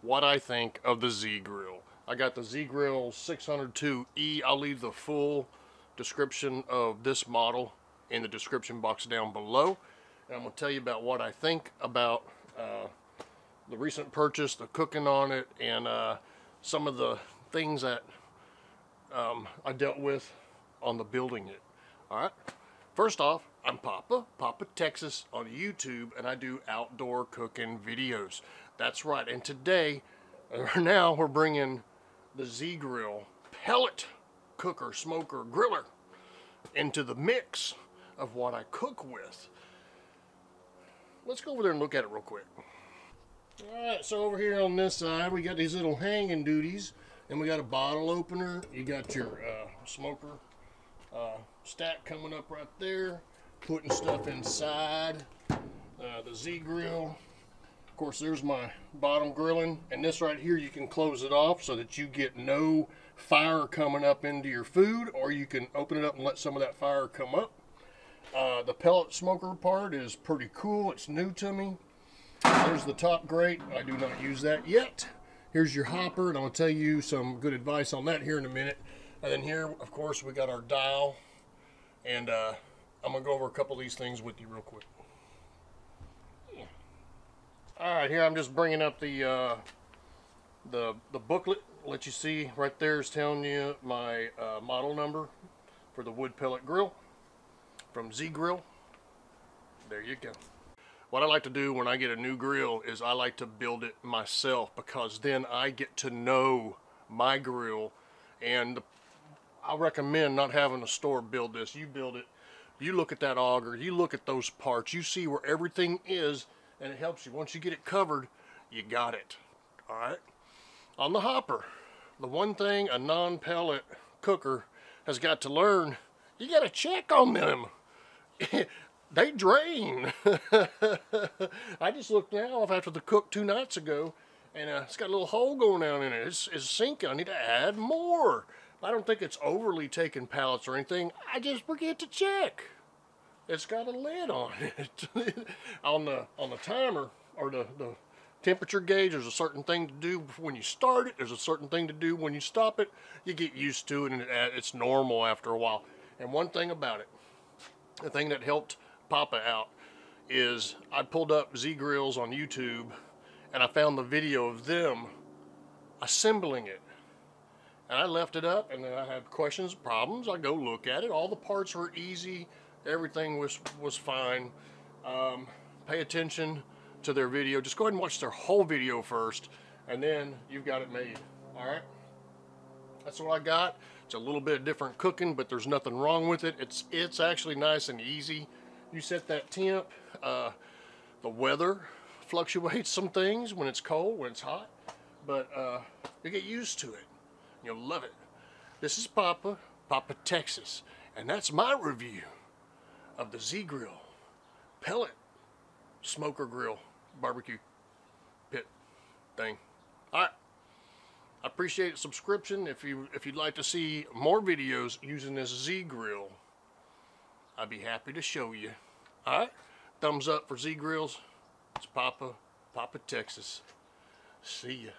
what I think of the Z-Grill. I got the Z-Grill 602E. I'll leave the full description of this model in the description box down below. And I'm going to tell you about what I think about the recent purchase, the cooking on it, and some of the things that I dealt with on the building it. Alright, first off, I'm Papa Texas on YouTube, and I do outdoor cooking videos. That's right, and today, now we're bringing the Z-Grill pellet cooker, smoker, griller into the mix of what I cook with. Let's go over there and look at it real quick. Alright, so over here on this side, we got these little hanging duties, and we got a bottle opener. You got your smoker stack coming up right there, putting stuff inside the Z-Grill. Of course, there's my bottom grilling, and this right here, you can close it off so that you get no fire coming up into your food, or you can open it up and let some of that fire come up. The pellet smoker part is pretty cool. It's new to me. There's the top grate. I do not use that yet. Here's your hopper, and I'll tell you some good advice on that here in a minute. And then here, of course, we got our dial, and I'm gonna go over a couple of these things with you real quick. All right, here I'm just bringing up the booklet. Let you see right there is telling you my model number for the wood pellet grill from Z-Grill. There you go. What I like to do when I get a new grill is I like to build it myself, because then I get to know my grill, and I recommend not having a store build this. You build it, you look at that auger, you look at those parts, you see where everything is, and it helps you. Once you get it covered, you got it. All right. On the hopper, the one thing a non-pellet cooker has got to learn, you got to check on them. They drain. I just looked now off after the cook 2 nights ago, and it's got a little hole going down in it. It's sinking. I need to add more. I don't think it's overly taking pallets or anything. I just forget to check. It's got a lid on it. on the timer, or the temperature gauge, there's a certain thing to do when you start it. There's a certain thing to do when you stop it. You get used to it, and it's normal after a while. And one thing about it, the thing that helped Papa out, is I pulled up Z-Grills on YouTube, and I found the video of them assembling it. And I left it up, and then I had questions, problems. I go look at it. All the parts were easy. Everything was fine. Pay attention to their video. Just go ahead and watch their whole video first, and then you've got it made. All right? That's what I got. It's a little bit different cooking, but there's nothing wrong with it. It's actually nice and easy. You set that temp. The weather fluctuates some things when it's cold, when it's hot, but you get used to it. You'll love it. This is Papa Texas, and that's my review of the Z-Grill pellet smoker grill barbecue pit thing. All right. I appreciate a subscription. If you'd like to see more videos using this Z-Grill, I'd be happy to show you. All right, thumbs up for Z-Grills. It's Papa Texas. See ya.